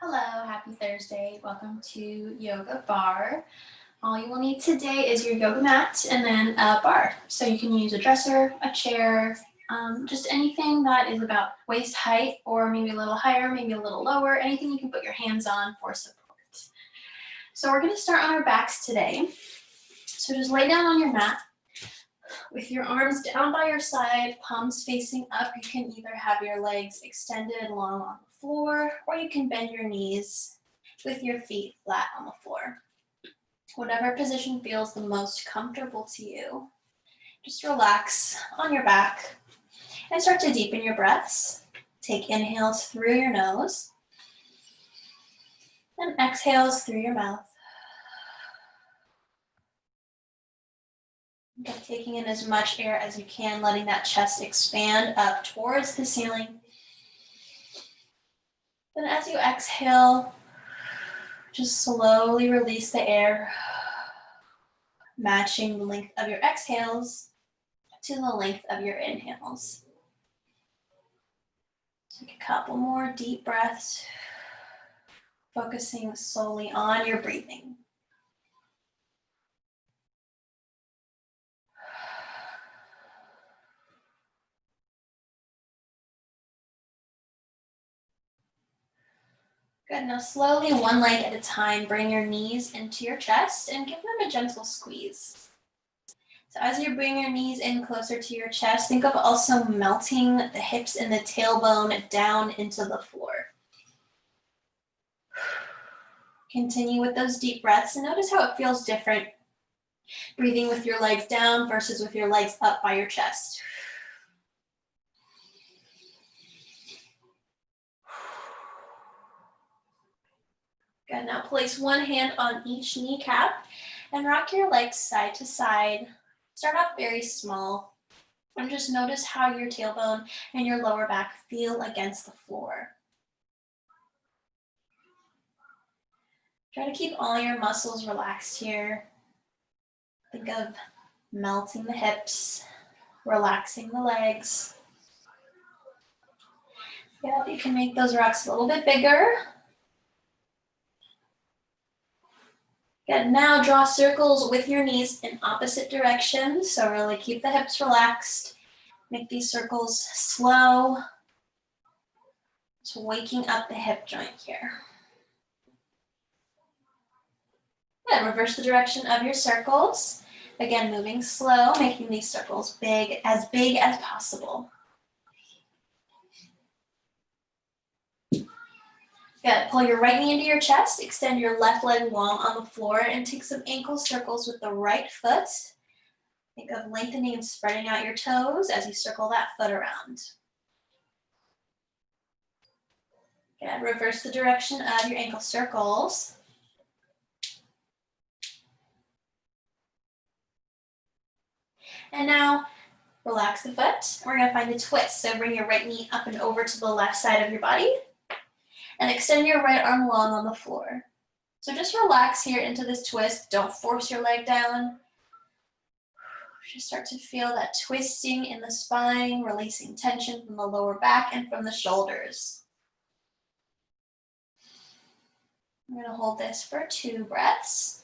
Hello, happy Thursday. Welcome to Yoga Barre. All you will need today is your yoga mat and then a bar. So you can use a dresser, a chair, just anything that is about waist height or maybe a little higher, maybe a little lower, anything you can put your hands on for support. So we're going to start on our backs today. So just lay down on your mat with your arms down by your side, palms facing up. You can either have your legs extended long on the floor, or you can bend your knees with your feet flat on the floor. Whatever position feels the most comfortable to you. Just relax on your back and start to deepen your breaths. Take inhales through your nose and exhales through your mouth. Taking in as much air as you can, letting that chest expand up towards the ceiling. Then as you exhale, just slowly release the air, matching the length of your exhales to the length of your inhales. Take a couple more deep breaths, focusing solely on your breathing. Good, now slowly, one leg at a time, bring your knees into your chest and give them a gentle squeeze. So as you bring your knees in closer to your chest, think of also melting the hips and the tailbone down into the floor. Continue with those deep breaths and notice how it feels different breathing with your legs down versus with your legs up by your chest. Good, now place one hand on each kneecap and rock your legs side to side. Start off very small and just notice how your tailbone and your lower back feel against the floor. Try to keep all your muscles relaxed here. Think of melting the hips, relaxing the legs. Yeah, you can make those rocks a little bit bigger. Good, now draw circles with your knees in opposite directions. So really keep the hips relaxed. Make these circles slow. Just waking up the hip joint here. Good, reverse the direction of your circles. Again, moving slow, making these circles big as possible. Good, pull your right knee into your chest, extend your left leg long on the floor, and take some ankle circles with the right foot. Think of lengthening and spreading out your toes as you circle that foot around. Good, reverse the direction of your ankle circles. And now, relax the foot. We're gonna find a twist. So bring your right knee up and over to the left side of your body. And extend your right arm long on the floor. So just relax here into this twist. Don't force your leg down. Just start to feel that twisting in the spine, releasing tension from the lower back and from the shoulders. I'm going to hold this for 2 breaths.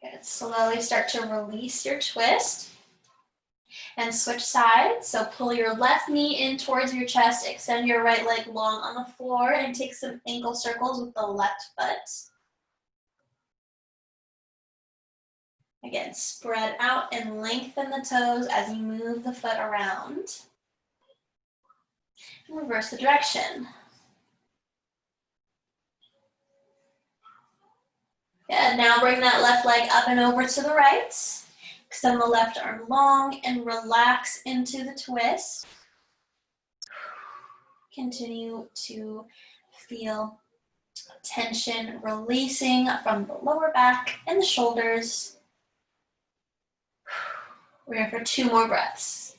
Good. Slowly start to release your twist and switch sides. So pull your left knee in towards your chest, extend your right leg long on the floor, and take some ankle circles with the left foot. Again, spread out and lengthen the toes as you move the foot around. And reverse the direction. Good, now bring that left leg up and over to the right. Extend the left arm long and relax into the twist. Continue to feel tension releasing from the lower back and the shoulders. We're here for 2 more breaths.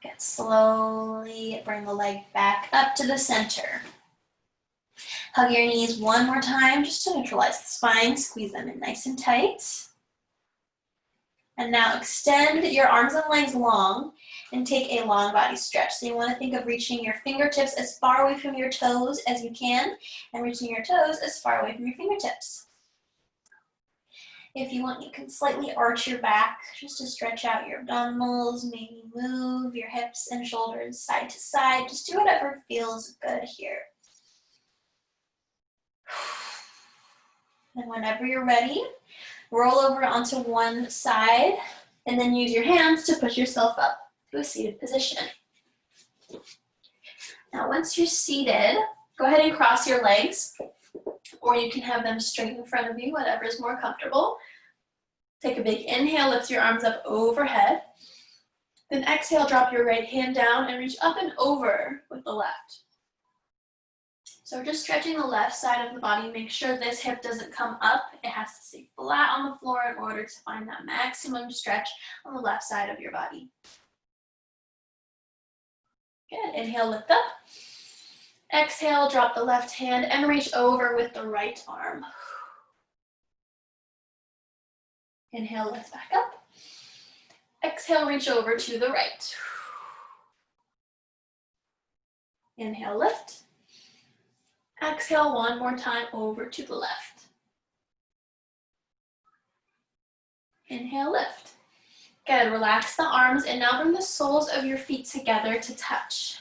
Good, slowly bring the leg back up to the center. Hug your knees one more time just to neutralize the spine. Squeeze them in nice and tight. And now extend your arms and legs long and take a long body stretch. So you want to think of reaching your fingertips as far away from your toes as you can and reaching your toes as far away from your fingertips. If you want, you can slightly arch your back just to stretch out your abdominals, maybe move your hips and shoulders side to side. Just do whatever feels good here. And whenever you're ready, roll over onto one side and then use your hands to push yourself up to a seated position. Now once you're seated, go ahead and cross your legs, or you can have them straight in front of you, whatever is more comfortable. Take a big inhale, lift your arms up overhead. Then exhale, drop your right hand down and reach up and over with the left. So we're just stretching the left side of the body. Make sure this hip doesn't come up. It has to stay flat on the floor in order to find that maximum stretch on the left side of your body. Good, inhale, lift up. Exhale, drop the left hand and reach over with the right arm. Inhale, lift back up. Exhale, reach over to the right. Inhale, lift. Exhale one more time over to the left. Inhale, lift. Good, relax the arms and now bring the soles of your feet together to touch.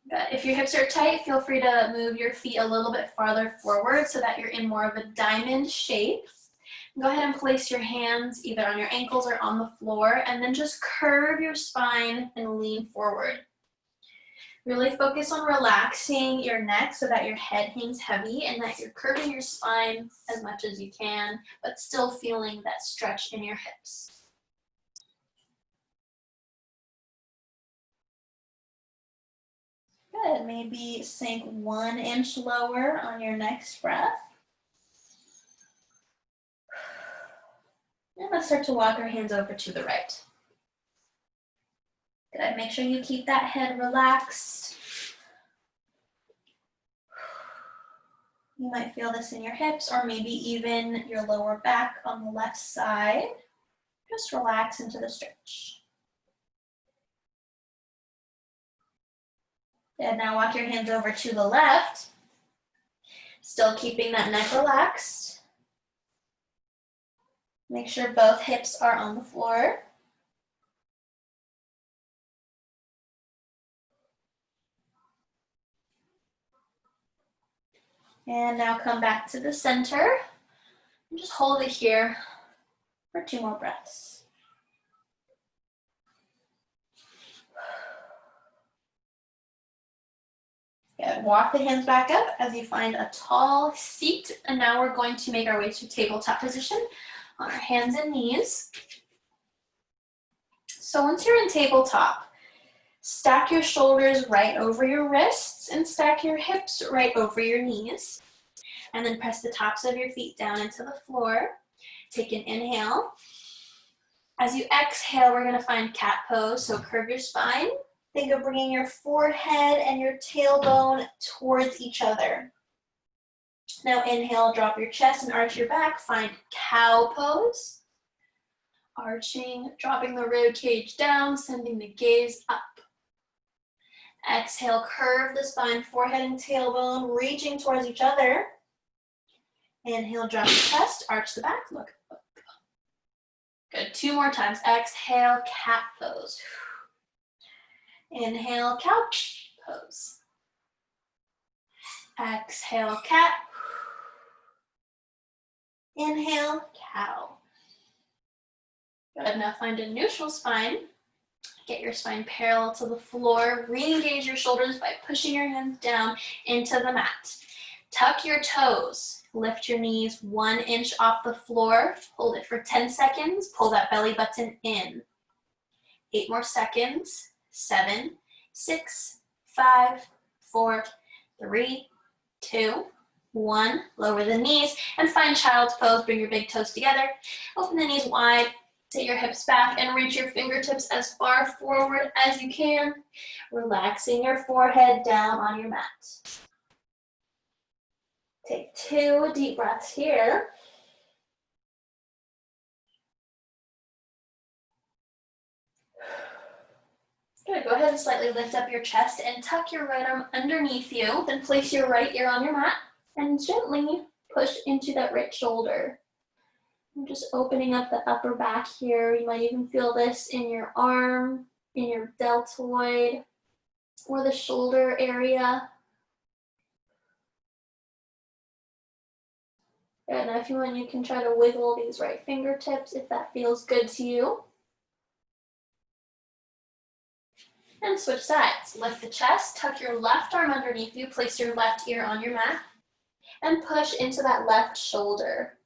Good, if your hips are tight, feel free to move your feet a little bit farther forward so that you're in more of a diamond shape. Go ahead and place your hands either on your ankles or on the floor and then just curve your spine and lean forward. Really focus on relaxing your neck so that your head hangs heavy and that you're curving your spine as much as you can, but still feeling that stretch in your hips. Good, maybe sink 1 inch lower on your next breath. And let's start to walk our hands over to the right. Good, make sure you keep that head relaxed. You might feel this in your hips or maybe even your lower back on the left side. Just relax into the stretch. And now walk your hands over to the left. Still keeping that neck relaxed. Make sure both hips are on the floor. And now come back to the center. And just hold it here for 2 more breaths. Good. Walk the hands back up as you find a tall seat. And now we're going to make our way to tabletop position on our hands and knees. So once you're in tabletop, stack your shoulders right over your wrists and stack your hips right over your knees. And then press the tops of your feet down into the floor. Take an inhale. As you exhale, we're going to find cat pose. So curve your spine. Think of bringing your forehead and your tailbone towards each other. Now inhale, drop your chest and arch your back. Find cow pose. Arching, dropping the rib cage down, sending the gaze up. Exhale, curve the spine, forehead and tailbone, reaching towards each other. Inhale, drop the chest, arch the back, look up. Good, 2 more times. Exhale, cat pose. Inhale, couch pose. Exhale, cat. Inhale, cow. Good, now find a neutral spine. Get your spine parallel to the floor. Re-engage your shoulders by pushing your hands down into the mat. Tuck your toes. Lift your knees 1 inch off the floor. Hold it for 10 seconds. Pull that belly button in. 8 more seconds. 7, 6, 5, 4, 3, 2, 1. Lower the knees and find child's pose. Bring your big toes together. Open the knees wide. Sit your hips back and reach your fingertips as far forward as you can, relaxing your forehead down on your mat. Take 2 deep breaths here. Good, go ahead and slightly lift up your chest and tuck your right arm underneath you. Then place your right ear on your mat and gently push into that right shoulder. I'm just opening up the upper back here. You might even feel this in your arm, in your deltoid, or the shoulder area. And if you want, you can try to wiggle these right fingertips if that feels good to you. And switch sides. Lift the chest, tuck your left arm underneath you, place your left ear on your mat, and push into that left shoulder.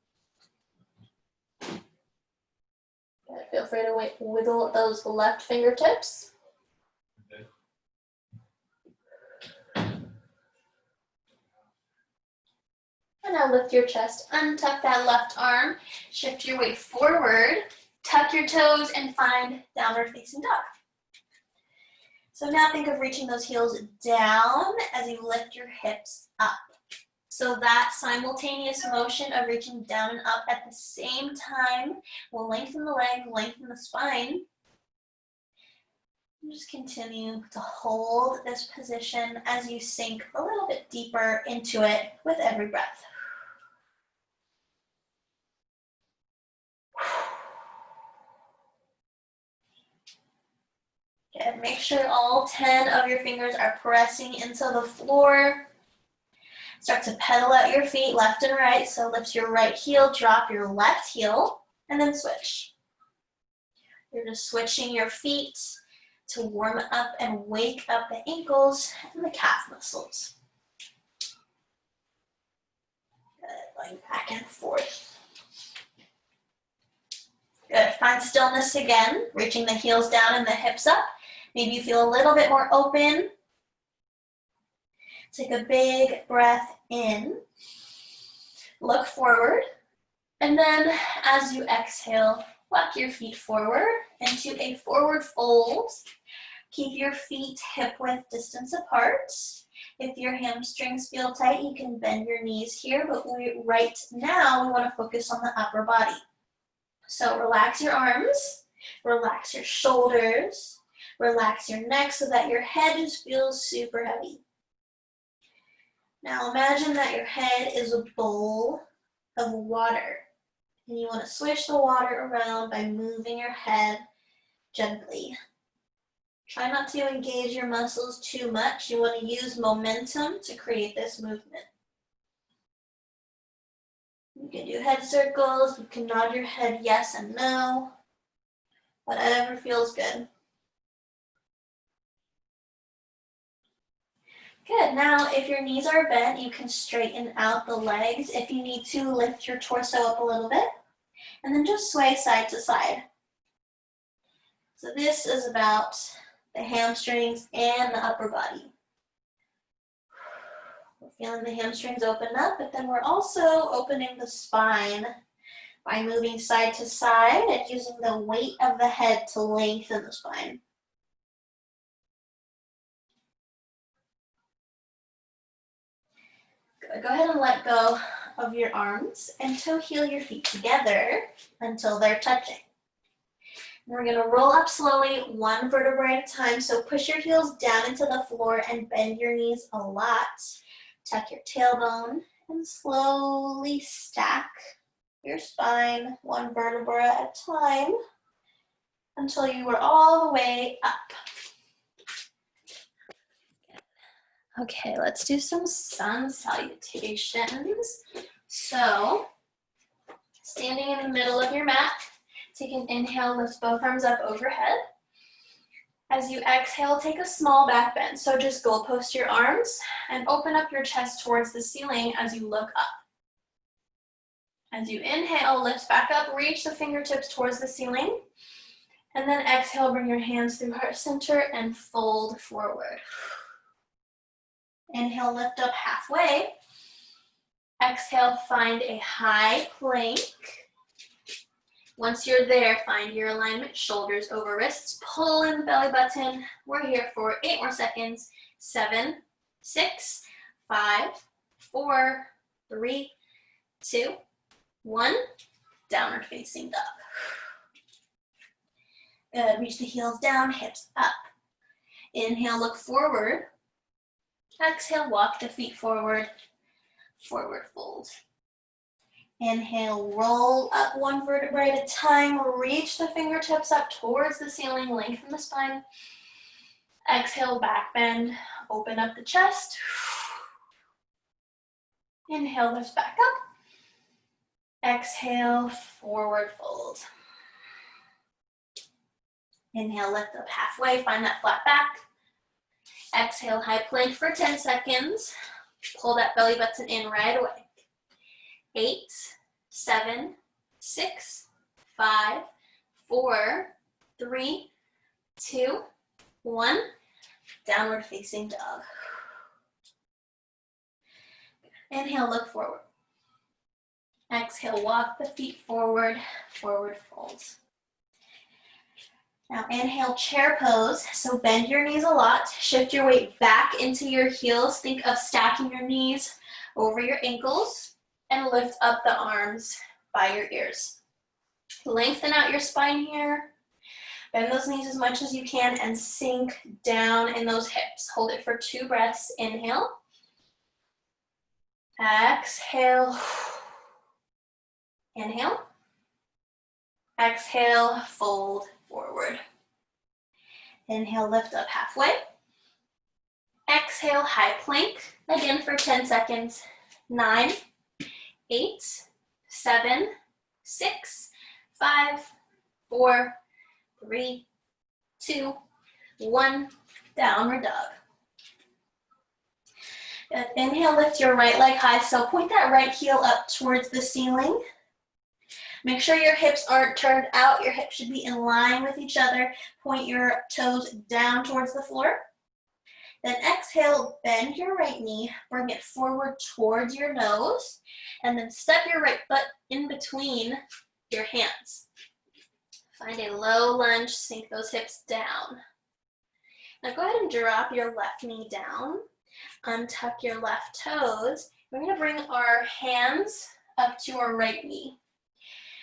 Good. Feel free to wiggle those left fingertips. Okay. And now lift your chest, untuck that left arm, shift your weight forward, tuck your toes, and find downward facing dog. So now think of reaching those heels down as you lift your hips up. So that simultaneous motion of reaching down and up at the same time will lengthen the leg, lengthen the spine. And just continue to hold this position as you sink a little bit deeper into it with every breath. Good. Make sure all 10 of your fingers are pressing into the floor. Start to pedal out your feet left and right. So lift your right heel, drop your left heel, and then switch. You're just switching your feet to warm up and wake up the ankles and the calf muscles. Good. Going back and forth. Good. Find stillness again, reaching the heels down and the hips up. Maybe you feel a little bit more open. Take a big breath in. Look forward. And then as you exhale, walk your feet forward into a forward fold. Keep your feet hip-width distance apart. If your hamstrings feel tight, you can bend your knees here, but right now we want to focus on the upper body. So relax your arms, relax your shoulders, relax your neck so that your head just feels super heavy. Now imagine that your head is a bowl of water, and you want to swish the water around by moving your head gently. Try not to engage your muscles too much. You want to use momentum to create this movement. You can do head circles, you can nod your head yes and no, whatever feels good. Good, now if your knees are bent, you can straighten out the legs. If you need to, lift your torso up a little bit, and then just sway side to side. So this is about the hamstrings and the upper body. We're feeling the hamstrings open up, but then we're also opening the spine by moving side to side and using the weight of the head to lengthen the spine. Good. Go ahead and let go of your arms and toe heel your feet together until they're touching. We're going to roll up slowly, one vertebrae at a time. So push your heels down into the floor and bend your knees a lot. Tuck your tailbone and slowly stack your spine one vertebra at a time until you are all the way up. Okay, let's do some sun salutations. So, standing in the middle of your mat, take an inhale, lift both arms up overhead. As you exhale, take a small back bend. So just goalpost your arms and open up your chest towards the ceiling as you look up. As you inhale, lift back up, reach the fingertips towards the ceiling. And then exhale, bring your hands through heart center and fold forward. Inhale, lift up halfway. Exhale, find a high plank. Once you're there, find your alignment, shoulders over wrists, pull in the belly button. We're here for 8 more seconds. 7, 6, 5, 4, 3, 2, 1. Downward facing dog. Good, reach the heels down, hips up. Inhale, look forward. Exhale, walk the feet forward, forward fold. Inhale, roll up one vertebrae at a time. Reach the fingertips up towards the ceiling, lengthen the spine. Exhale, back bend, open up the chest. Inhale, lift back up. Exhale, forward fold. Inhale, lift up halfway, find that flat back. Exhale, high plank for 10 seconds. Pull that belly button in right away. 8, 7, 6, 5, 4, 3, 2, 1. Downward facing dog. Inhale, look forward. Exhale, walk the feet forward, forward fold. Now inhale, chair pose. So bend your knees a lot. Shift your weight back into your heels. Think of stacking your knees over your ankles and lift up the arms by your ears. Lengthen out your spine here. Bend those knees as much as you can and sink down in those hips. Hold it for 2 breaths. Inhale. Exhale. Inhale. Exhale, fold forward. Inhale, lift up halfway. Exhale, high plank. Again for 10 seconds. 9, 8, 7, 6, 5, 4, 3, 2, 1. Downward dog. Good. Inhale, lift your right leg high. So point that right heel up towards the ceiling. Make sure your hips aren't turned out. Your hips should be in line with each other. Point your toes down towards the floor. Then exhale, bend your right knee, bring it forward towards your nose, and then step your right foot in between your hands. Find a low lunge, sink those hips down. Now go ahead and drop your left knee down. Untuck your left toes. We're going to bring our hands up to our right knee.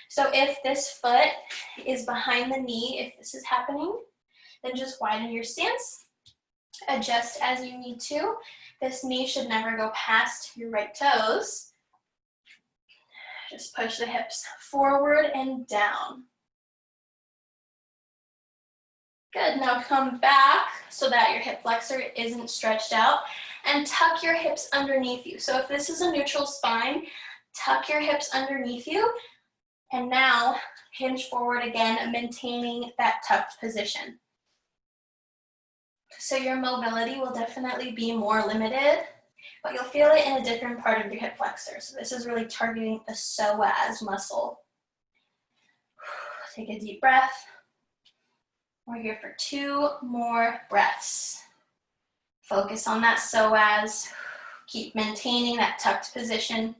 So if this foot is behind the knee, if this is happening, then just widen your stance. Adjust as you need to. This knee should never go past your right toes. Just push the hips forward and down. Good, now come back so that your hip flexor isn't stretched out and tuck your hips underneath you. So if this is a neutral spine, tuck your hips underneath you. And now hinge forward again, maintaining that tucked position. So your mobility will definitely be more limited, but you'll feel it in a different part of your hip flexor. So this is really targeting the psoas muscle. Take a deep breath. We're here for 2 more breaths. Focus on that psoas. Keep maintaining that tucked position.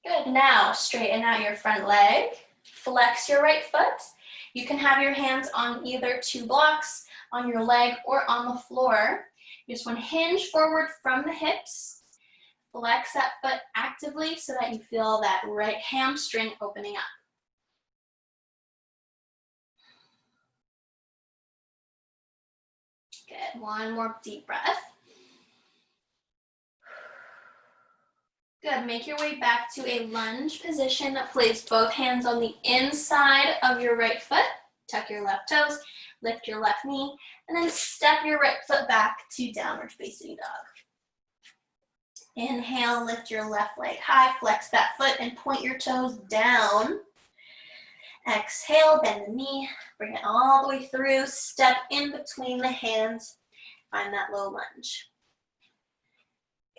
Good, now straighten out your front leg, flex your right foot. You can have your hands on either 2 blocks, on your leg, or on the floor. You just want to hinge forward from the hips, flex that foot actively so that you feel that right hamstring opening up. Good, 1 more deep breath. Good, make your way back to a lunge position. Place both hands on the inside of your right foot. Tuck your left toes, lift your left knee, and then step your right foot back to downward facing dog. Inhale, lift your left leg high, flex that foot, and point your toes down. Exhale, bend the knee, bring it all the way through, step in between the hands, find that low lunge.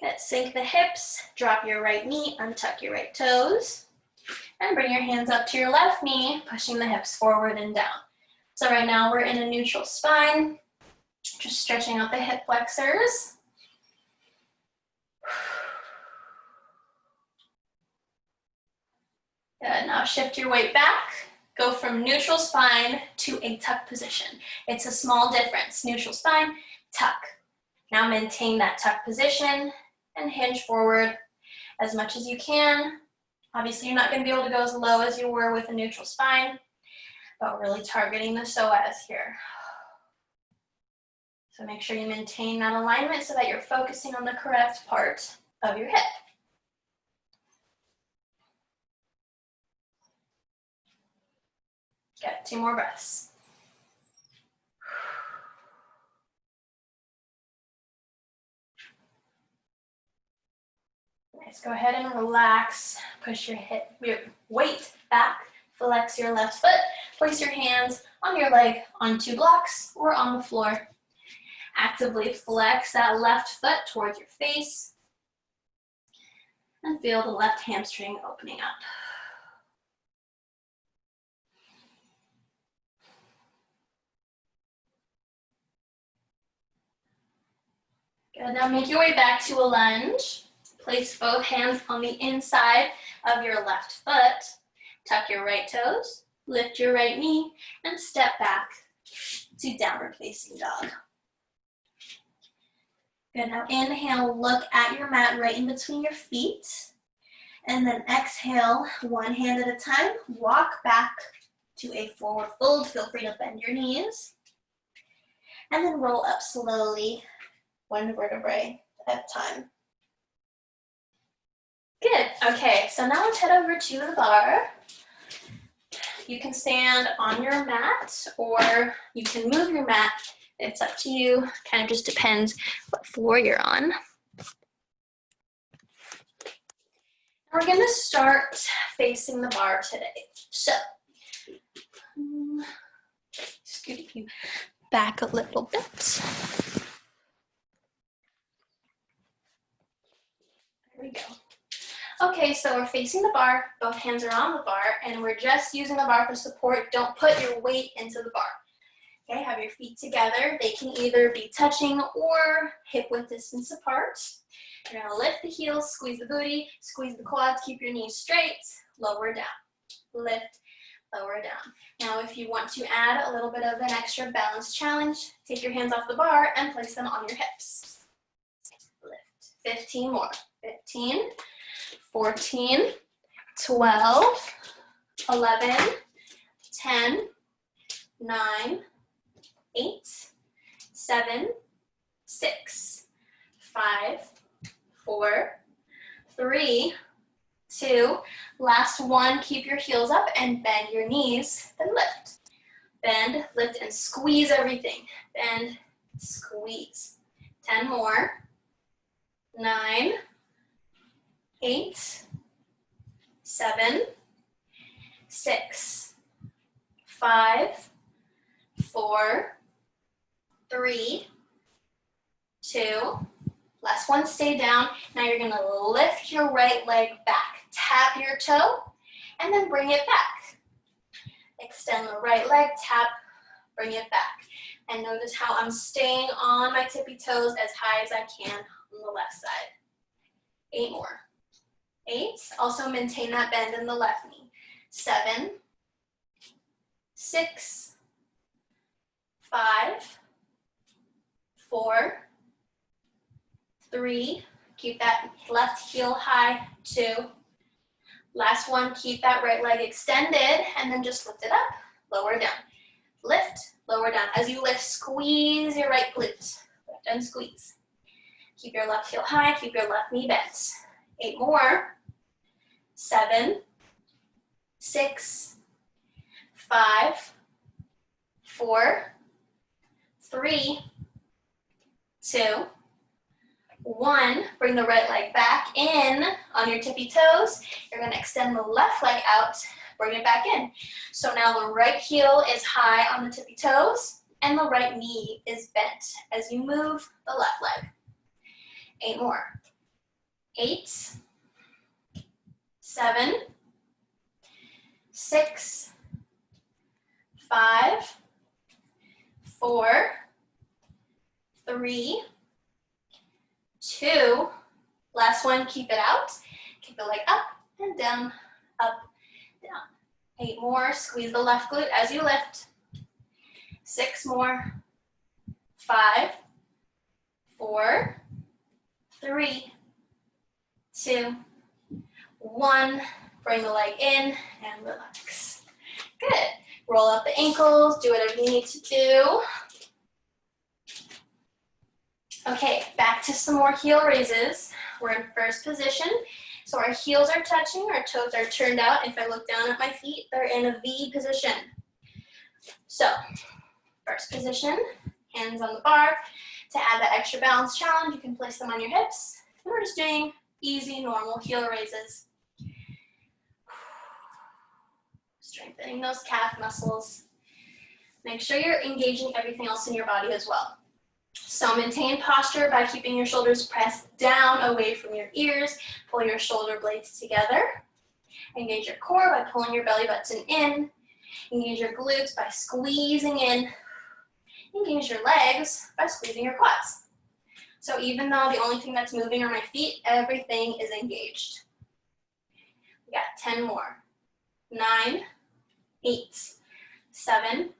Good, sink the hips, drop your right knee, untuck your right toes, and bring your hands up to your left knee, pushing the hips forward and down. So right now we're in a neutral spine, just stretching out the hip flexors. now shift your weight back. Go from neutral spine to a tuck position. It's a small difference. Neutral spine, tuck. Now maintain that tuck position and hinge forward as much as you can. Obviously, you're not going to be able to go as low as you were with a neutral spine, but we're really targeting the psoas here. So make sure you maintain that alignment so that you're focusing on the correct part of your hip. Good, 2 more breaths. Nice, go ahead and relax. Push your weight back, flex your left foot, place your hands on your leg on 2 blocks or on the floor. Actively flex that left foot towards your face and feel the left hamstring opening up. Good, now make your way back to a lunge. Place both hands on the inside of your left foot. Tuck your right toes, lift your right knee, and step back to downward facing dog. Good, now inhale, look at your mat right in between your feet. And then exhale, one hand at a time, walk back to a forward fold. Feel free to bend your knees. And then roll up slowly, 1 vertebrae at a time. Good, okay, so now let's head over to the bar. You can stand on your mat or you can move your mat. It's up to you, kind of just depends what floor you're on. We're gonna start facing the bar today. So, scoot you back a little bit. There we go. Okay, so we're facing the bar, both hands are on the bar, and we're just using the bar for support. Don't put your weight into the bar. Okay, have your feet together. They can either be touching or hip width distance apart. You're gonna lift the heels, squeeze the booty, squeeze the quads, keep your knees straight, lower down. Lift, lower down. Now, if you want to add a little bit of an extra balance challenge, take your hands off the bar and place them on your hips. Lift, 15 more. 15, 14, 12, 11, 10, 9, 8, 7, 6, 5, 4, 3, 2, last one, keep your heels up and bend your knees, then lift. Bend, lift, and squeeze everything. Bend, squeeze. 10 more. 9, 8, 7, 6, 5, 4, 3, 2, last one, stay down. Now you're gonna lift your right leg back. Tap your toe, and then bring it back. Extend the right leg, tap, bring it back. And notice how I'm staying on my tippy toes as high as I can on the left side. 8 more. 8, also maintain that bend in the left knee. 7, 6, 5, 4, 3, keep that left heel high, 2. Last one, keep that right leg extended, and then just lift it up, lower down. Lift, lower down. As you lift, squeeze your right glute. Lift and squeeze. Keep your left heel high, keep your left knee bent. 8 more. 7, 6, 5, 4, 3, 2, 1. Bring the right leg back in on your tippy toes. You're going to extend the left leg out, bring it back in. So now the right heel is high on the tippy toes and the right knee is bent as you move the left leg. 8 more. 8, 7, 6, 5, 4, 3, 2, last one, keep it out. Keep the leg up and down, down. 8 more, squeeze the left glute as you lift. 6 more, 5, 4, 3, 2, 1. Bring the leg in and relax. Good. Roll out the ankles, do whatever you need to do. Okay, back to some more heel raises. We're in first position. So our heels are touching, our toes are turned out. If I look down at my feet, they're in a V position. So, first position, hands on the bar. To add that extra balance challenge, you can place them on your hips. And we're just doing easy, normal heel raises. Strengthening those calf muscles. Make sure you're engaging everything else in your body as well. So maintain posture by keeping your shoulders pressed down away from your ears. Pull your shoulder blades together. Engage your core by pulling your belly button in. Engage your glutes by squeezing in. Engage your legs by squeezing your quads. So even though the only thing that's moving are my feet, everything is engaged. We got 10 more. 9, 8, 7,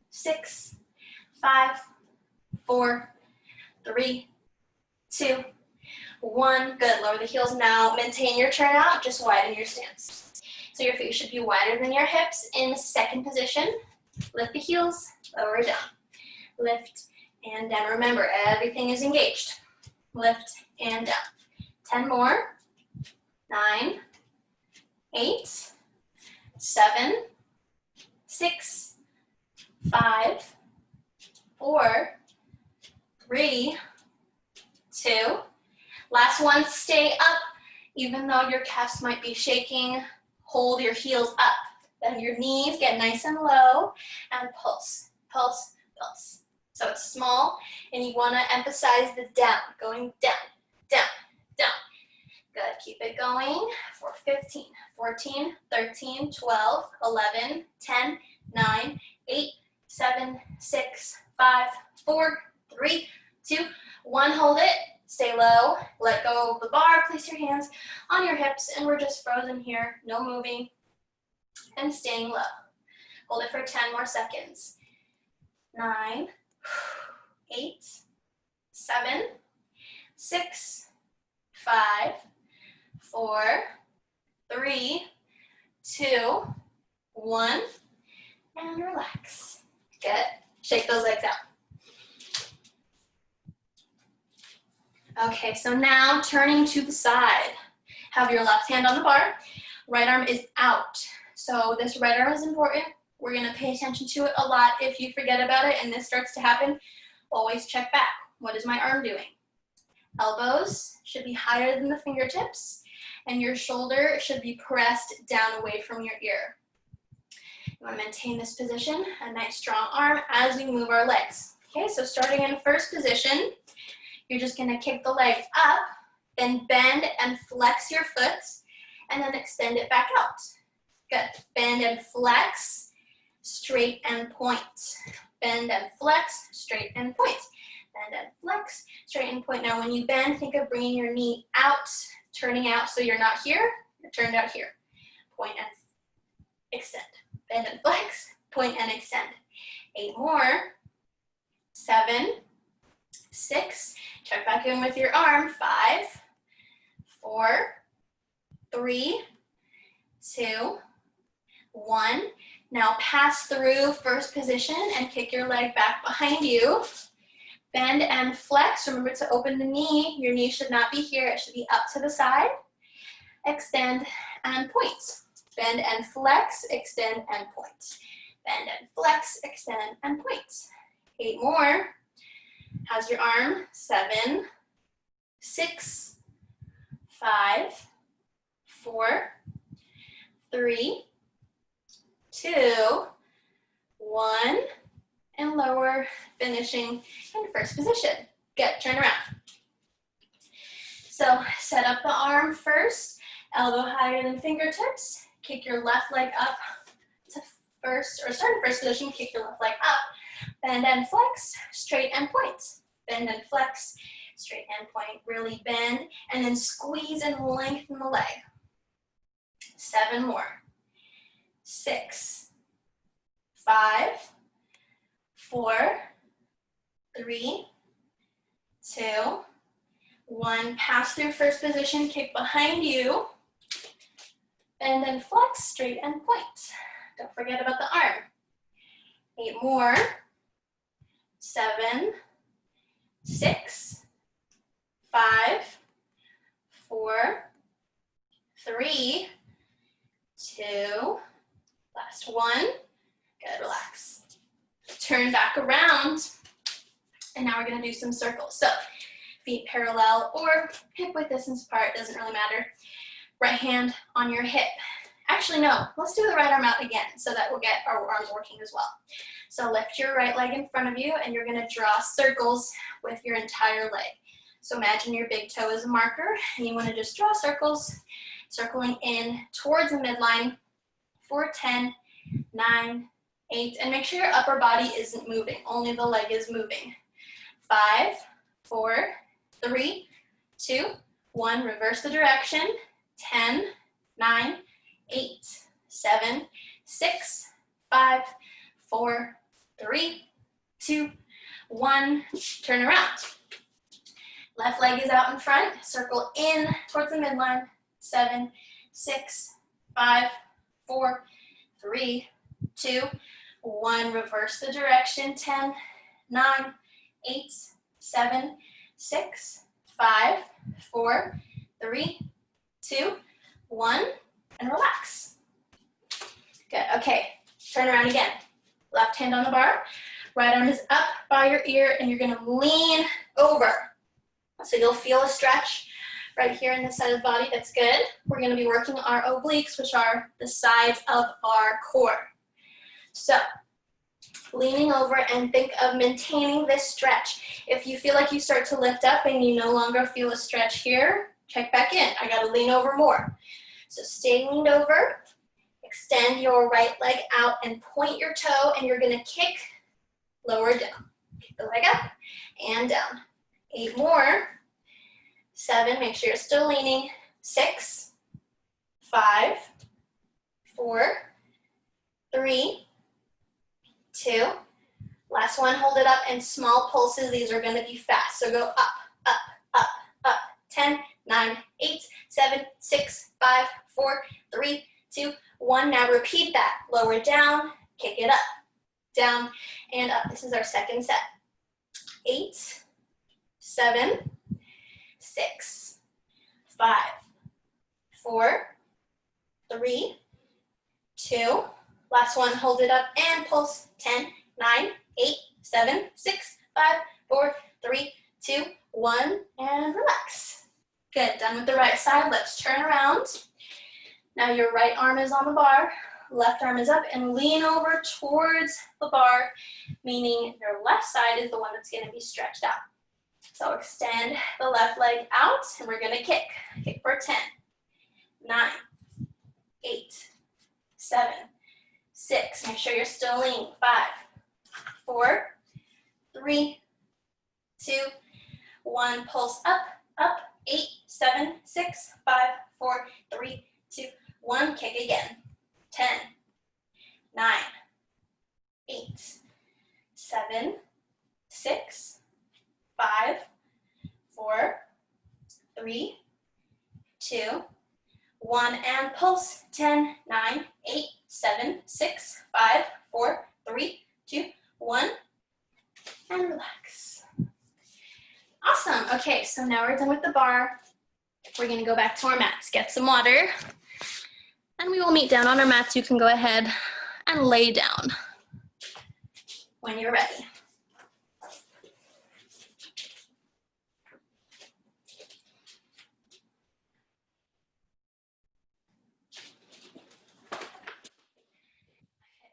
6, 5, 4, 3, 2, 1. Good. Lower the heels now. Maintain your turnout. Just widen your stance. So your feet should be wider than your hips in second position. Lift the heels, lower down. Lift and down. Remember, everything is engaged. Lift and down. 10 more. 9, 8, 7, 6, 5, 4, 3, 2. Last one, stay up. Even though your calves might be shaking, hold your heels up. Then your knees get nice and low and pulse, pulse, pulse. So it's small and you want to emphasize the down, going down, down, down. Good, keep it going for 15, 14, 13, 12, 11, 10, 9, 8, 7, 6, 5, 4, 3, 2, 1. Hold it, stay low, let go of the bar, place your hands on your hips, and we're just frozen here, no moving, and staying low. Hold it for 10 more seconds. 9, 8, 7, 6, 5, 4, 3, 2, 1, and relax. Good. Shake those legs out. Okay, so now turning to the side. Have your left hand on the bar. Right arm is out. So this right arm is important. We're gonna pay attention to it a lot. If you forget about it and this starts to happen, always check back. What is my arm doing? Elbows should be higher than the fingertips, and your shoulder should be pressed down away from your ear. You wanna maintain this position, a nice strong arm as we move our legs. Okay, so starting in first position, you're just gonna kick the legs up, then bend and flex your foot, and then extend it back out. Good, bend and flex, straight and point. Bend and flex, straight and point. Bend and flex, straight and point. Now when you bend, think of bringing your knee out, turning out so you're not here, you're turned out here. Point and extend. Bend and flex, point and extend. 8 more. 7, 6, check back in with your arm. 5, 4, 3, 2, 1. Now pass through first position and kick your leg back behind you. Bend and flex. Remember to open the knee. Your knee should not be here. It should be up to the side. Extend and point. Bend and flex, extend and point. Bend and flex, extend and point. 8 more. How's your arm? 7, 6, 5, 4, 3, 2, 1, and lower, finishing in first position. Good, turn around. So set up the arm first, elbow higher than fingertips. Kick your left leg up to first, or start in first position, kick your left leg up. Bend and flex, straight and point. Bend and flex, straight and point. Really bend, and then squeeze and lengthen the leg. 7 more. 6, 5, 4, 3, 2, 1. Pass through first position, kick behind you, and then flex, straight and point. Don't forget about the arm. 8 more. 7, 6, 5, 4, 3, 2, last one. Good, relax. Turn back around, and now we're gonna do some circles. So, feet parallel or hip width distance apart, doesn't really matter. Right hand on your hip. Actually, no, let's do the right arm out again so that we'll get our arms working as well. So lift your right leg in front of you, and you're gonna draw circles with your entire leg. So imagine your big toe is a marker, and you wanna just draw circles, circling in towards the midline for 10, 9, 8, and make sure your upper body isn't moving, only the leg is moving. 5, 4, 3, 2, 1, reverse the direction. 10, 9, 8, 7, 6, 5, 4, 3, 2, 1, turn around. Left leg is out in front, circle in towards the midline. 7, 6, 5, 4, 3, 2, 1, reverse the direction. 10, 9, 8, 7, 6, 5, 4, 3, 2, 1, and relax. Good, okay, turn around again. Left hand on the bar, right arm is up by your ear, and you're gonna lean over. So you'll feel a stretch right here in the side of the body, that's good. We're gonna be working our obliques, which are the sides of our core. So, leaning over and think of maintaining this stretch. If you feel like you start to lift up and you no longer feel a stretch here, check back in. I gotta lean over more. So stay leaned over, extend your right leg out and point your toe, and you're gonna kick, lower down. Kick the leg up and down. 8 more. 7, make sure you're still leaning. 6, 5, 4, 3, 2. Last one, hold it up in small pulses. These are gonna be fast. So go up, up, up, up. 10, 9, 8, 7, 6, 5, 4, 3, 2, 1. Now repeat that. Lower down, kick it up, down, and up. This is our second set. 8, 7, 6, 5, 4, 3, 2. Last one, hold it up and pulse. 10, 9, 8, 7, 6, 5, 4, 3, 2, 1, and relax. Good, done with the right side. Let's turn around. Now your right arm is on the bar, left arm is up, and lean over towards the bar, meaning your left side is the one that's gonna be stretched out. So extend the left leg out, and we're gonna kick. Kick for 10, 9, 8, 7, 6. Make sure you're still leaning. 5, 4, 3, 2, 1. Pulse up, up. 8, 7, 6, 5, 4, 3, 2, 1. Kick again. 10, 9, 8, 7, 6, 5, 4, 3, 2, 1. And pulse. 10, 9, 8, 7, 6, 5, 4, 3, 2, 1. And relax. Awesome. Okay, so now we're done with the bar. We're gonna go back to our mats, get some water, and we will meet down on our mats. You can go ahead and lay down when you're ready.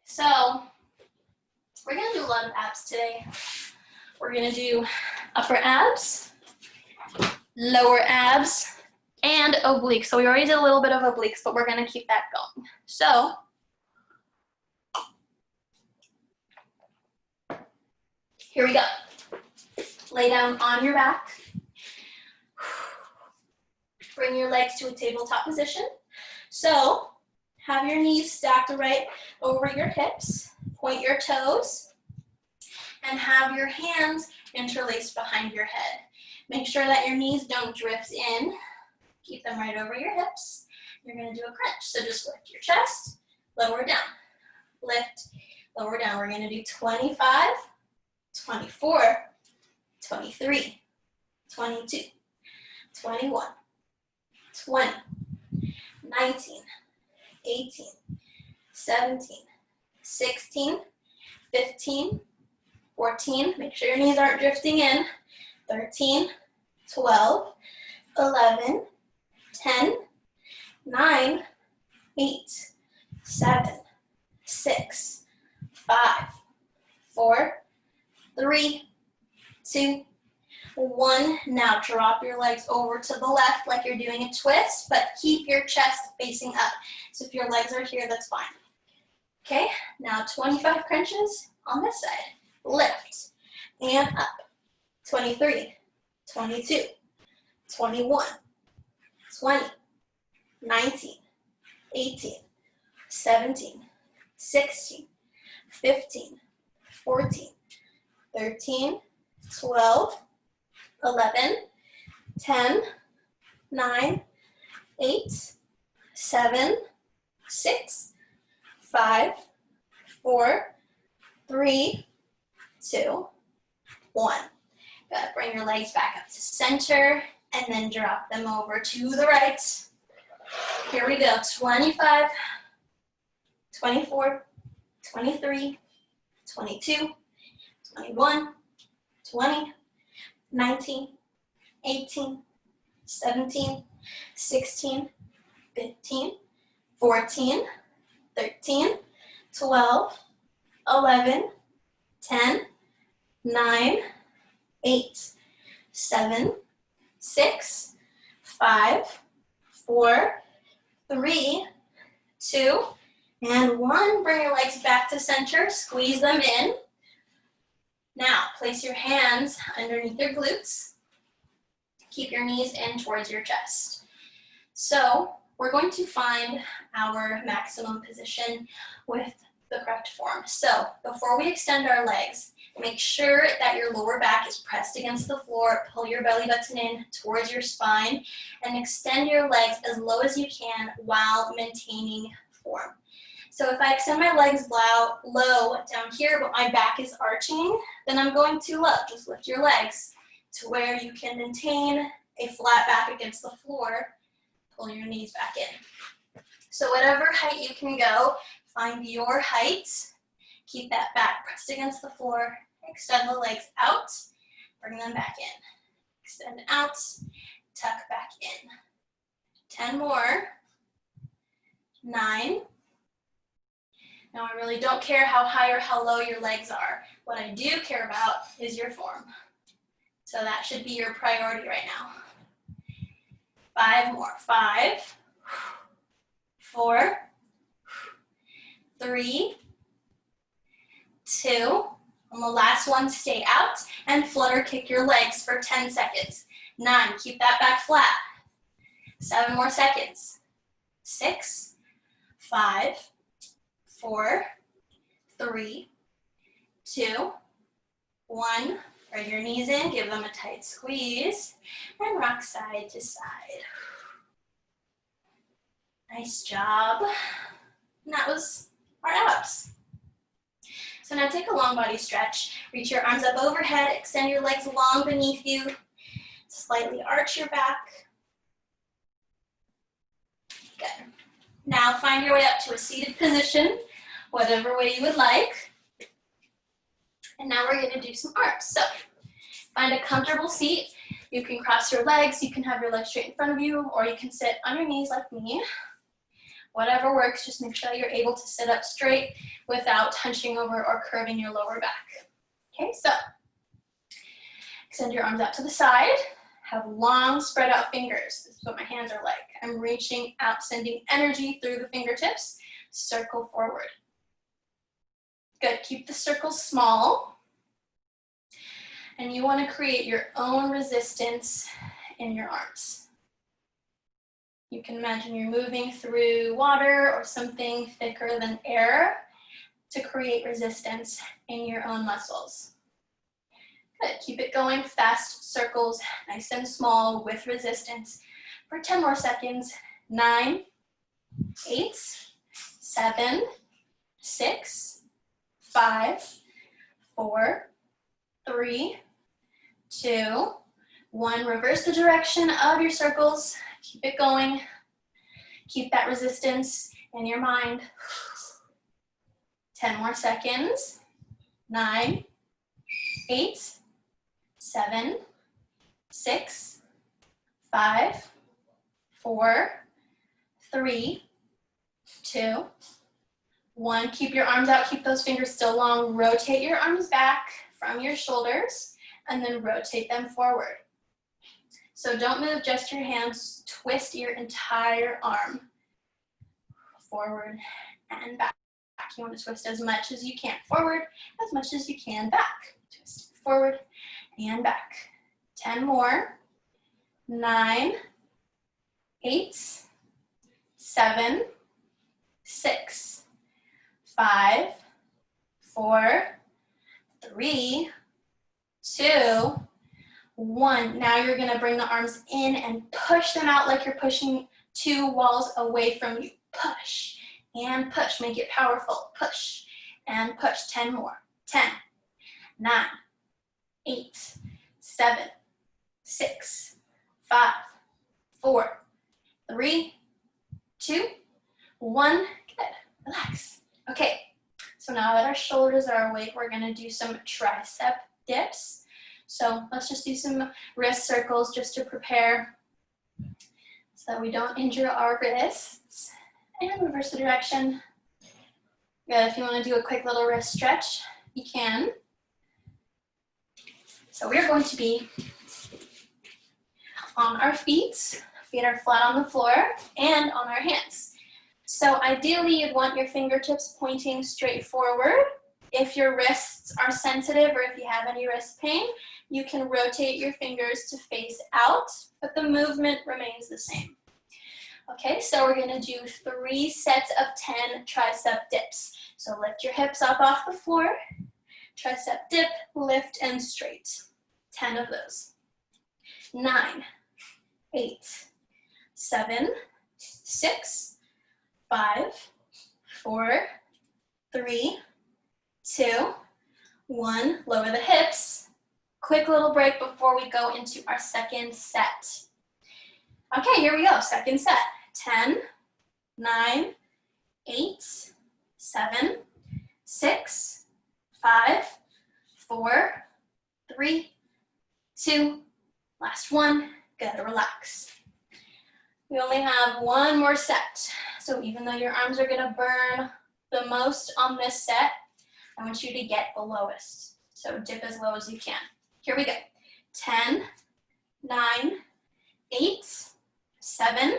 So we're gonna do a lot of abs today. We're gonna do upper abs, lower abs, and obliques. So we already did a little bit of obliques, but we're gonna keep that going. So here we go. Lay down on your back. Bring your legs to a tabletop position. So Have your knees stacked right over your hips. Point your toes. And have your hands interlaced behind your head. Make sure that your knees don't drift in. Keep them right over your hips. You're gonna do a crunch. So just lift your chest, lower down. Lift, lower down. We're gonna do 25, 24, 23, 22, 21, 20, 19, 18, 17, 16, 15, 14, make sure your knees aren't drifting in, 13, 12, 11, 10, 9, 8, 7, 6, 5, 4, 3, 2, 1. Now drop your legs over to the left like you're doing a twist, but keep your chest facing up. So if your legs are here, that's fine. Okay, now 25 crunches on this side. Lift and up. 23, 22, 21, 20, 19, 18, 17, 16, 15, 14, 13, 12, 11, 10, 9, 8, 7, 6, 5, 4, 3, 2, 1. Good. Bring your legs back up to center and then drop them over to the right. Here we go. 25, 24, 23, 22, 21, 20, 19, 18, 17, 16, 15, 14, 13, 12, 11, 10, 9, 8, 7, 6, 5, 4, 3, 2, and 1. Bring your legs back to center, squeeze them in. Now, place your hands underneath your glutes. Keep your knees in towards your chest. So, we're going to find our maximum position with the correct form. So, before we extend our legs, make sure that your lower back is pressed against the floor. Pull your belly button in towards your spine and extend your legs as low as you can while maintaining form. So if I extend my legs low down here, but my back is arching, then I'm going too low. Just lift your legs to where you can maintain a flat back against the floor. Pull your knees back in. So whatever height you can go, find your height. Keep that back pressed against the floor. Extend the legs out. Bring them back in. Extend out. Tuck back in. 10 more. 9. Now I really don't care how high or how low your legs are. What I do care about is your form. So that should be your priority right now. 5 more. 5, 4, 3, 2, on the last one, stay out and flutter kick your legs for 10 seconds. 9, keep that back flat. 7 more seconds. 6, 5, 4, 3, 2, 1. Bring your knees in, give them a tight squeeze, and rock side to side. Nice job. And that was our abs. So now take a long body stretch. Reach your arms up overhead, extend your legs long beneath you. Slightly arch your back. Good. Now find your way up to a seated position, whatever way you would like. And now we're going to do some arms. So find a comfortable seat. You can cross your legs, you can have your legs straight in front of you, or you can sit on your knees like me. Whatever works, just make sure you're able to sit up straight without hunching over or curving your lower back. Okay, so extend your arms out to the side. Have long spread out fingers. This is what my hands are like. I'm reaching out, sending energy through the fingertips. Circle forward. Good, keep the circles small. And you want to create your own resistance in your arms. You can imagine you're moving through water or something thicker than air to create resistance in your own muscles. Good, keep it going, fast circles, nice and small with resistance for 10 more seconds. 9, 8, 7, 6, 5, 4, 3, 2, 1. Reverse the direction of your circles. Keep it going. Keep that resistance in your mind. 10 more seconds. 9, 8, 7, 6, 5, 4, 3, 2, 1. Keep your arms out, keep those fingers still long. Rotate your arms back from your shoulders and then rotate them forward. So don't move just your hands, twist your entire arm forward and back. You want to twist as much as you can forward, as much as you can back. Twist forward and back. 10 more. 9, 8, 7, 6, 5, 4, 3, 2, 1. Now you're going to bring the arms in and push them out like you're pushing 2 walls away from you. Push and push. Make it powerful. Push and push. 10 more. 10, 9, 8, 7, 6, 5, 4, 3, 2, 1. Good. Relax. Okay. So now that our shoulders are awake, we're going to do some tricep dips. So let's just do some wrist circles just to prepare so that we don't injure our wrists. And reverse the direction. Good. If you want to do a quick little wrist stretch, you can. So we're going to be on our feet. Feet are flat on the floor and on our hands. So ideally, you'd want your fingertips pointing straight forward. If your wrists are sensitive or if you have any wrist pain, you can rotate your fingers to face out, but the movement remains the same. Okay, so we're going to do 3 sets of 10 tricep dips. So lift your hips up off the floor, tricep dip, lift and straight. 10 of those. 9, 8, 7, 6, 5, 4, 3, 2, 1. Lower the hips. Quick little break before we go into our second set. Okay, here we go. Second set. 10, 9, 8, 7, 6, 5, 4, 3, 2, last one. Good, relax. We only have one more set. So even though your arms are gonna burn the most on this set, I want you to get the lowest. So dip as low as you can. Here we go. 10, 9, 8, 7,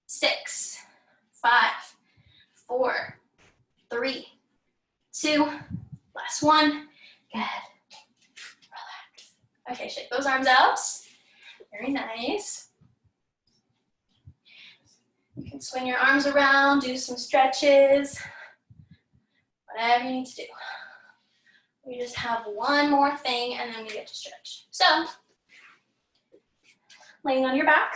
6, 5, 4, 3, 2, last one. Good. Relax. Okay, shake those arms out. Very nice. You can swing your arms around, do some stretches, whatever you need to do. We just have one more thing and then we get to stretch. So, laying on your back,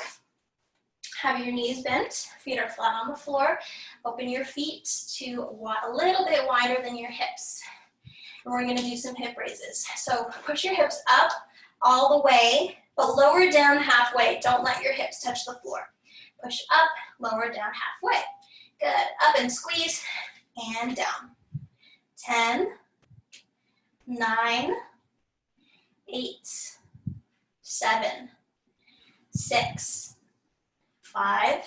have your knees bent, feet are flat on the floor. Open your feet to a little bit wider than your hips. And we're gonna do some hip raises. So push your hips up all the way, but lower down halfway. Don't let your hips touch the floor. Push up, lower down halfway. Good, up and squeeze, and down. 10, 9, 8, 7, 6, 5,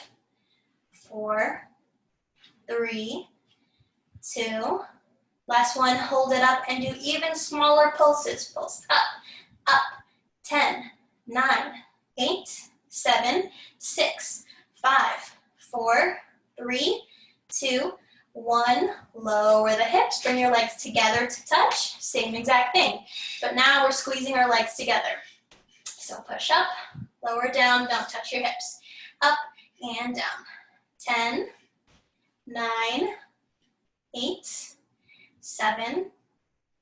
4, 3, 2. Last one, hold it up and do even smaller pulses. Pulse up, up. 10, 9, 8, 7, 6, 5, 4, 3, 2, 1. Lower the hips, bring your legs together to touch. Same exact thing. But now we're squeezing our legs together. So push up, lower down, don't touch your hips. Up and down. 10, 9, 8, 7,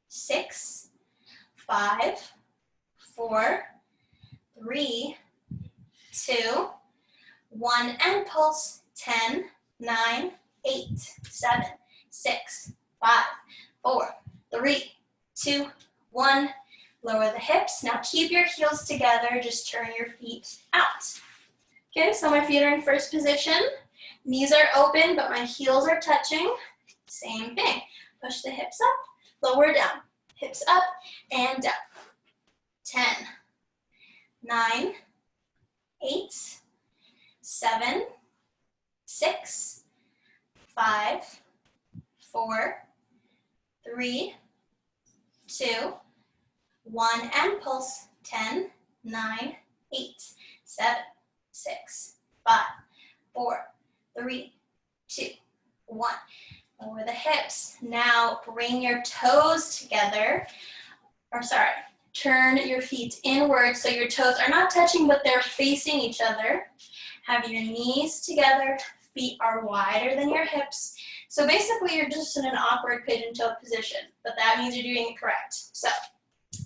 6, 5, 4, 3, 2, 1, and pulse. 10, 9, 8, 7, 6, 5, 4, 3, 2, 1. Lower the hips. Now keep your heels together. Just turn your feet out. Okay, so my feet are in first position. Knees are open, but my heels are touching. Same thing. Push the hips up, lower down. Hips up and down. 10, 9, 8, 7, 6, 5, 4, 3, 2, 1, and pulse. 10, 9, 8, 7, 6, 5, 4, 3, 2, 1. Lower the hips. Now bring your toes together. Turn your feet inward so your toes are not touching, but they're facing each other. Have your knees together. Feet are wider than your hips. So basically you're just in an awkward pigeon toe position, but that means you're doing it correct. So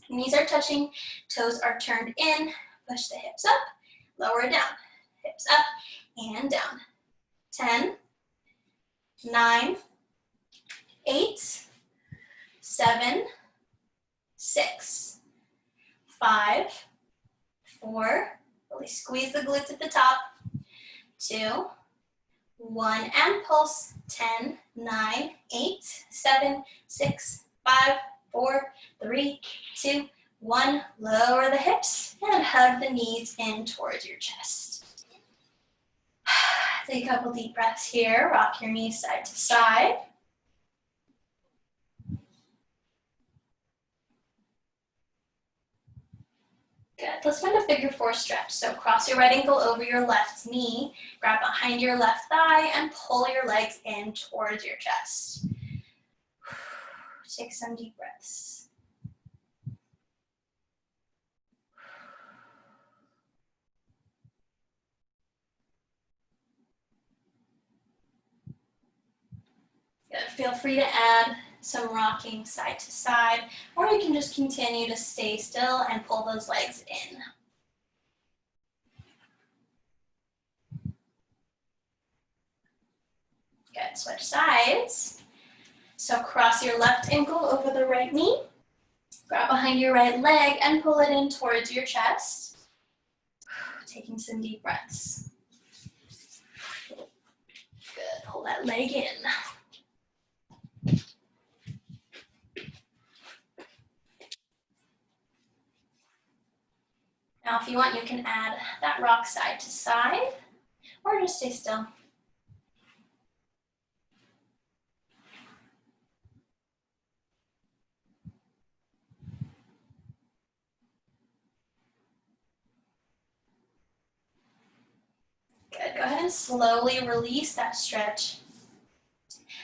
knees are touching, toes are turned in, push the hips up, lower down, hips up and down. 10, 9, 8, 7, 6, 5, 4, really squeeze the glutes at the top, 2, 1, and pulse. 10, 9, 8, 7, 6, 5, 4, 3, 2, 1. Lower the hips and hug the knees in towards your chest. Take a couple deep breaths here. Rock your knees side to side. Good. Let's find a figure 4 stretch. So cross your right ankle over your left knee, grab behind your left thigh, and pull your legs in towards your chest. Take some deep breaths. Good. Feel free to add some rocking side to side, or you can just continue to stay still and pull those legs in. Good. Switch sides. So cross your left ankle over the right knee, grab behind your right leg and pull it in towards your chest. Taking some deep breaths. Good. Pull that leg in. Now, if you want, you can add that rock side to side, or just stay still. Good. Go ahead and slowly release that stretch.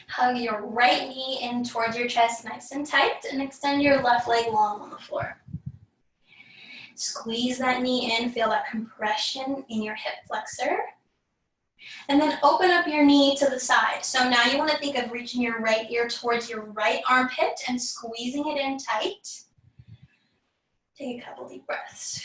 Hug your right knee in towards your chest nice and tight, and extend your left leg long on the floor. Squeeze that knee in, feel that compression in your hip flexor. And then open up your knee to the side. So now you want to think of reaching your right ear towards your right armpit and squeezing it in tight. Take a couple deep breaths.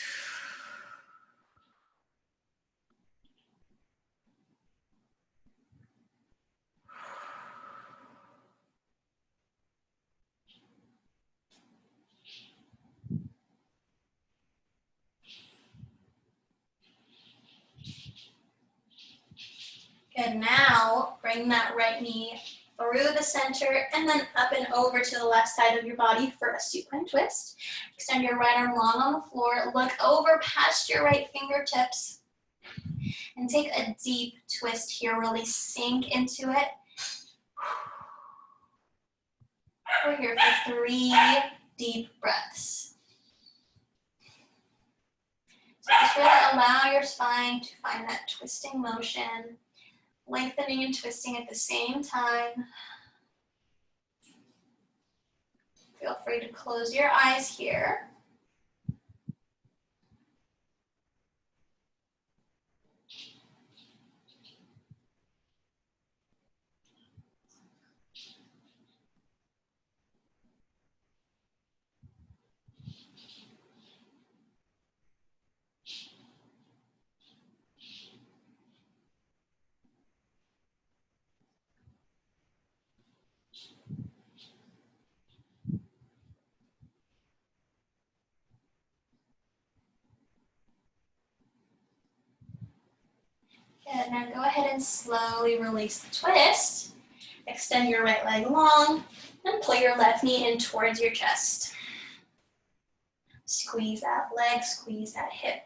Good. Now bring that right knee through the center and then up and over to the left side of your body for a supine twist. Extend your right arm long on the floor. Look over past your right fingertips and take a deep twist here. Really sink into it. We're here for 3 deep breaths. So just really allow your spine to find that twisting motion. Lengthening and twisting at the same time. Feel free to close your eyes here. Good, now go ahead and slowly release the twist. Extend your right leg long and pull your left knee in towards your chest. Squeeze that leg, squeeze that hip.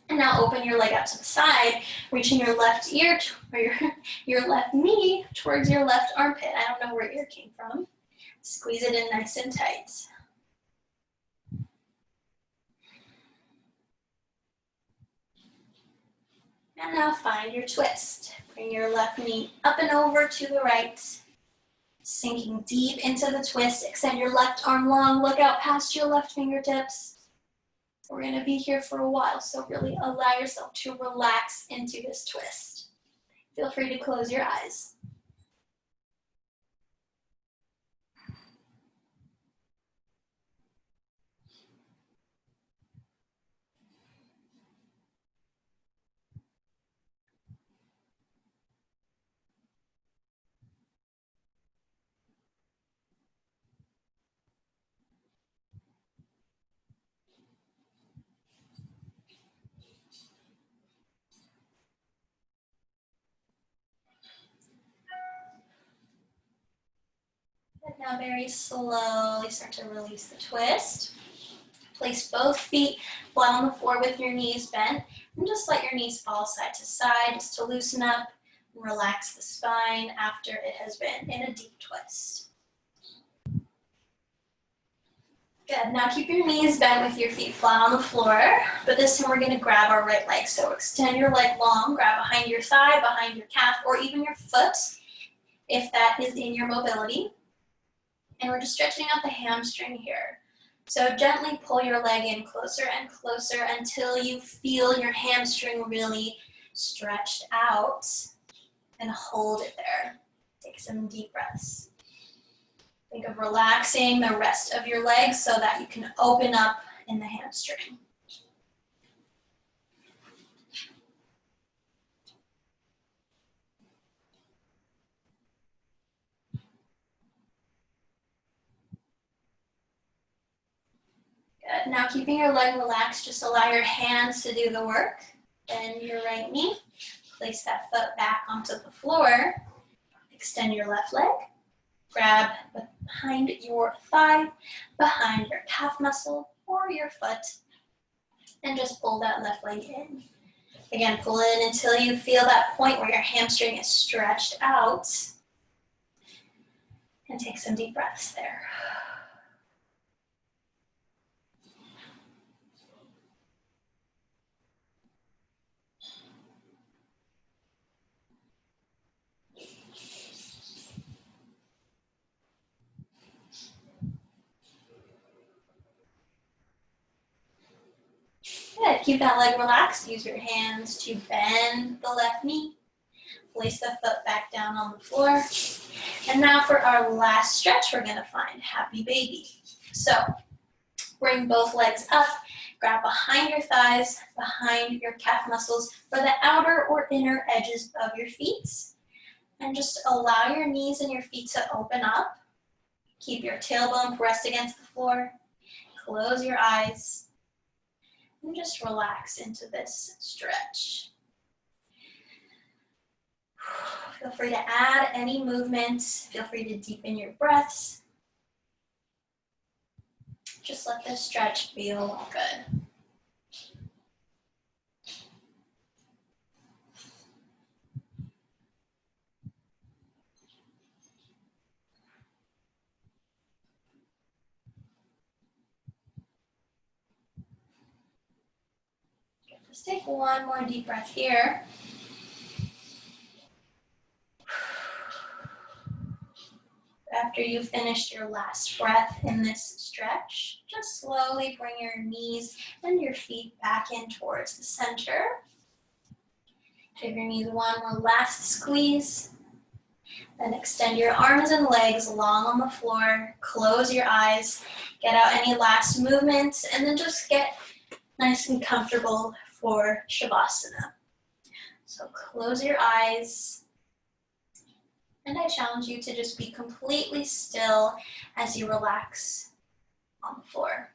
And now open your leg out to the side, reaching your left ear or your left knee towards your left armpit. I don't know where ear came from. Squeeze it in nice and tight. And now find your twist. Bring your left knee up and over to the right. Sinking deep into the twist. Extend your left arm long. Look out past your left fingertips. We're going to be here for a while, so really allow yourself to relax into this twist. Feel free to close your eyes. And now very slowly start to release the twist. Place both feet flat on the floor with your knees bent, and just let your knees fall side to side just to loosen up and relax the spine after it has been in a deep twist. Good, now keep your knees bent with your feet flat on the floor, but this time we're gonna grab our right leg. So extend your leg long, grab behind your thigh, behind your calf, or even your foot, if that is in your mobility. And we're just stretching out the hamstring here. So gently pull your leg in closer and closer until you feel your hamstring really stretched out, and hold it there. Take some deep breaths. Think of relaxing the rest of your legs so that you can open up in the hamstring. Good. Now keeping your leg relaxed, just allow your hands to do the work. Bend your right knee. Place that foot back onto the floor. Extend your left leg. Grab behind your thigh, behind your calf muscle or your foot, and just pull that left leg in. Again, pull in until you feel that point where your hamstring is stretched out. And take some deep breaths there. Good, keep that leg relaxed. Use your hands to bend the left knee. Place the foot back down on the floor. And now for our last stretch, we're gonna find happy baby. So bring both legs up, grab behind your thighs, behind your calf muscles for the outer or inner edges of your feet. And just allow your knees and your feet to open up. Keep your tailbone pressed against the floor. Close your eyes. And just relax into this stretch. Feel free to add any movements. Feel free to deepen your breaths. Just let this stretch feel good. Just take one more deep breath here. After you've finished your last breath in this stretch, just slowly bring your knees and your feet back in towards the center. Give your knees one more last squeeze. Then extend your arms and legs long on the floor. Close your eyes. Get out any last movements, and then just get nice and comfortable for Shavasana. So close your eyes. And I challenge you to just be completely still as you relax on the floor.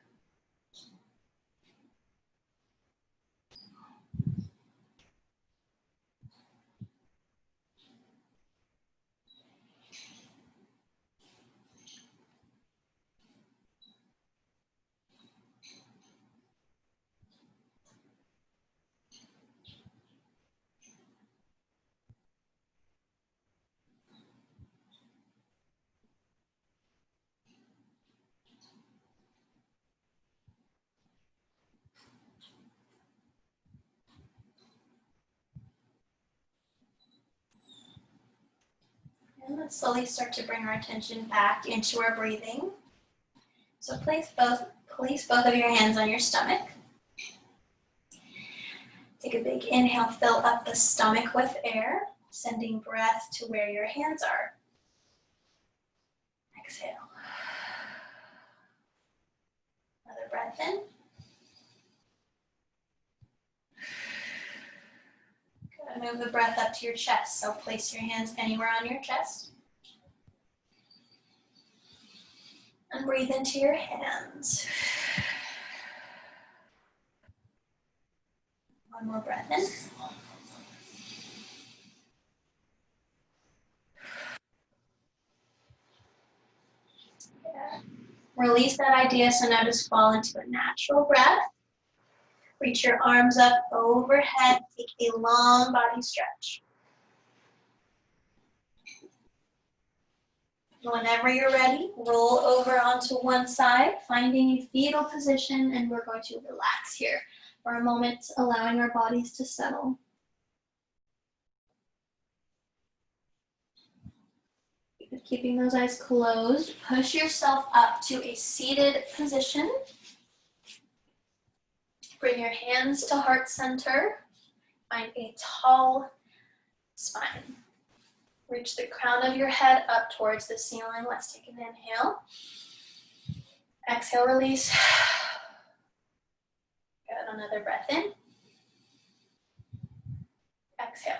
And let's slowly start to bring our attention back into our breathing. So place both of your hands on your stomach. Take a big inhale, fill up the stomach with air, sending breath to where your hands are. Exhale. Another breath in. Good. Move the breath up to your chest. So place your hands anywhere on your chest. And breathe into your hands. One more breath in. Yeah. Release that idea, so now just fall into a natural breath. Reach your arms up overhead. Take a long body stretch. Whenever you're ready, roll over onto one side, finding a fetal position, and we're going to relax here for a moment, allowing our bodies to settle. Keeping those eyes closed, push yourself up to a seated position. Bring your hands to heart center. Find a tall spine. Reach the crown of your head up towards the ceiling. Let's take an inhale. Exhale, release. Good, another breath in. Exhale.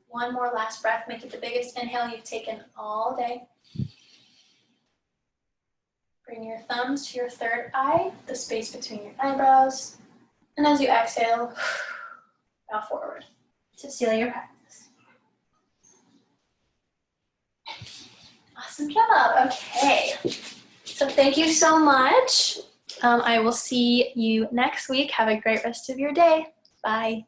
One more last breath. Make it the biggest inhale you've taken all day. Bring your thumbs to your third eye, the space between your eyebrows. And as you exhale, bow forward to seal your practice. Awesome job. Okay. So thank you so much. I will see you next week. Have a great rest of your day. Bye.